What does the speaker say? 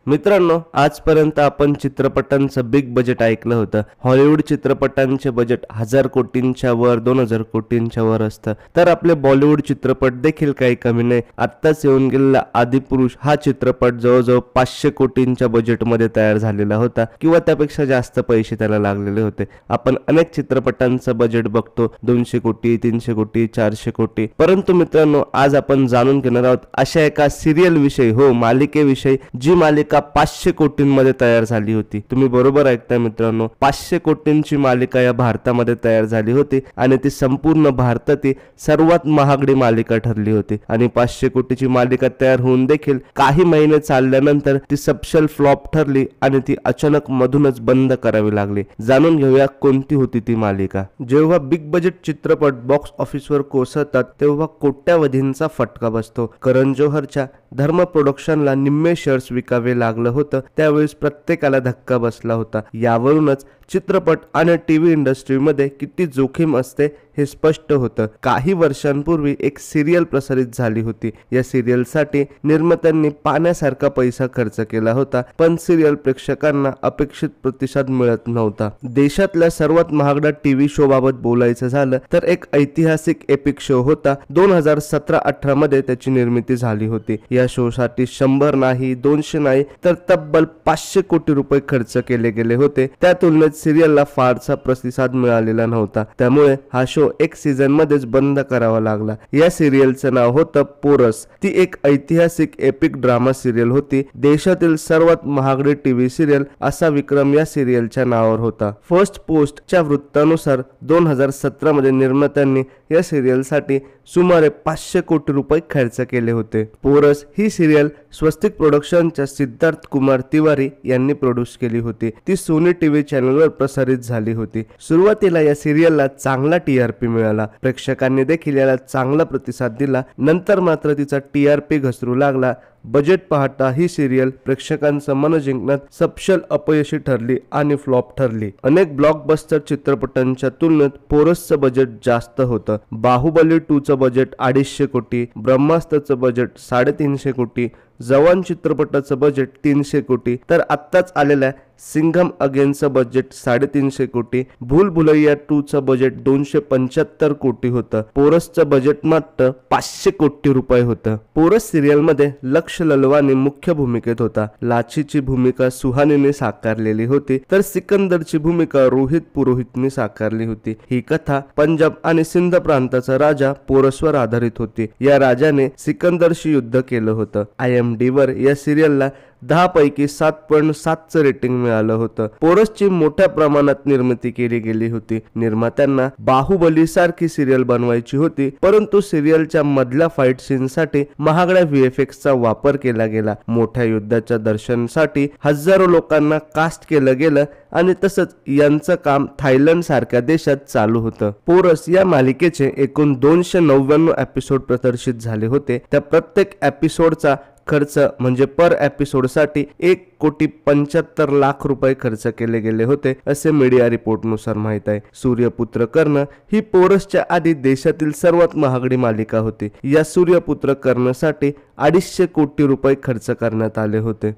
मित्रांनो, आजपर्यंत आपण चित्रपटांचं बिग बजेट ऐकलं होतं. हॉलिवूड चित्रपटांचे बजेट 1000 कोटींच्या वर, 2000 कोटींच्या वर असतं. तर आपले बॉलिवूड चित्रपट देखील काही कमी नाही. आत्ताच येऊन गेलेला आदिपुरुष हा चित्रपट जवळजवळ 500 कोटींच्या बजेटमध्ये तयार झालेला होता किंवा त्यापेक्षा जास्त पैसे त्याला लागलेले होते. आपण अनेक चित्रपटांचं बजेट बघतो, 200 कोटी, 300 कोटी, 400 कोटी. परंतु मित्रांनो, आज आपण जाणून घेणार आहोत अशा एका सिरियल विषयी, हो मालिकेविषयी, जी मालिका 500 कोटींमध्ये तयार झाली होती. तुम्ही बरोबर ऐकताय मित्रांनो, 500 कोटींची मालिका या भारतामध्ये तयार झाली होती आणि ती संपूर्ण भारतातील सर्वात महागडी मालिका ठरली होती. आणि 500 कोटीची मालिका तयार होऊन देखील काही महिने चालल्यानंतर ती सपशेल फ्लॉप ठरली आणि ती अचानक मधूनच बंद करावी लागली. जाणून घेऊया कोणती होती ती मालिका. जेव्हा बिग बजेट चित्रपट बॉक्स ऑफिसवर कोसळतात तेव्हा कोट्यावधींचा फटका बसतो. करण जोहरच्या धर्म प्रोडक्शनला निम्मे शेअर्स विकावे लागलं होतं. त्यावेळेस प्रत्येकाला धक्का बसला होता. यावरूनच चित्रपट आणि टीव्ही इंडस्ट्रीमध्ये किती जोखीम असते हे स्पष्ट होतं. काही वर्षांपूर्वी एक सिरियल प्रसारित झाली होती. या सिरियलसाठी निर्मात्यांनी पाण्यासारखा पैसा खर्च केला होता, पण सिरियल प्रेक्षकांना अपेक्षित प्रतिसाद मिळत नव्हता. देशातल्या सर्वात महागड्या टीव्ही शो बाबत बोलायचं झालं तर एक ऐतिहासिक एपिक शो होता. 2017-18 मध्ये त्याची निर्मिती झाली होती. या शो साठी 100 नाही, 200 नाही, तर तब्बल 500 कोटी रुपये खर्च केले गेले होते. त्या तुलनेत सिरियलला फारसा प्रतिसाद मिळालेला नव्हता. त्यामुळे हा शो एक सीझन मध्येच बंद करावा लागला. या सिरियलचं नाव होतं पोरस. ती एक ऐतिहासिक एपिक ड्रामा सिरियल होती. देशातील सर्वात महागडी टीव्ही सिरियल असा विक्रम या सिरियलच्या नावावर होता. फर्स्ट पोस्टच्या वृत्तानुसार 2017 मध्ये निर्मात्यांनी या सिरियलसाठी सुमारे 500 कोटी रुपये खर्च केले होते. पोरस ही सिरियल स्वस्तिक प्रोडक्शनच्या सिद्धार्थ कुमार तिवारी यांनी प्रोड्यूस केली होती. ती सोनी टीव्ही चॅनलवर प्रसारित झाली होती. सुरुवातीला या सिरियलला चांगला टीआरपी मिळाला. प्रेक्षकांनी देखील याला चांगला प्रतिसाद दिला. नंतर मात्र तिचा टीआरपी घसरू लागला. बजेट पाहता ही सिरियल प्रेक्षकांचं मन जिंकण्यात सपशेल अपयशी ठरली आणि फ्लॉप ठरली. अनेक ब्लॉकबस्टर चित्रपटांच्या तुलनेत पोरसचं बजेट जास्त होतं. बाहुबली 2 चं बजेट 250 कोटी, ब्रह्मास्त्रचं बजेट 350 कोटी, जवान चित्रपटाचं बजेट 300 कोटी, तर आत्ताच आलेल्या सिंघम अगेनचं बजेट 350 कोटी, भूल भुलैया 2 चं बजेट 275 कोटी होतं. पोरसचं बजेट मात्र 500 कोटी रुपये होतं. पोरस सिरियल मध्ये लक्ष ललवानी मुख्य भूमिकेत होता. लाचीची भूमिका सुहानीने साकारलेली होती, तर सिकंदरची भूमिका रोहित पुरोहितने साकारली होती. ही कथा पंजाब आणि सिंध प्रांताचा राजा पोरसवर आधारित होती. या राजाने सिकंदरशी युद्ध केलं होतं. IMDb वर या सिरियलला 10 पैकी 7.7चं रेटिंग मिळालं होतं. पोरसची मोठ्या प्रमाणात निर्मिती केली गेली होती. निर्मात्यांना बाहुबली सारखी सिरियल बनवायची होती, परंतु सिरियलच्या मधल्या फाईट सीनसाठी महागड्या VFX चा वापर केला गेला. मोठ्या युद्धाच्या दर्शनासाठी हजारो लोकांना कास्ट केलं गेलं आणि तसंच यांचं काम थायलंड सारख्या देशात चालू होतं. पोरस या मालिकेचे एकूण 299 एपिसोड प्रदर्शित झाले होते. त्या प्रत्येक एपिसोडचा खर्च म्हणजे पर एपिसोडसाठी 1,75,00,000 रुपये खर्च केले गेले होते, असे मीडिया रिपोर्टनुसार माहित आहे. सूर्यपुत्र कर्ण ही पोरसच्या आधी देशातील सर्वात महागडी मालिका होती. या सूर्यपुत्र कर्णसाठी 250 कोटी रुपये खर्च करण्यात आले होते.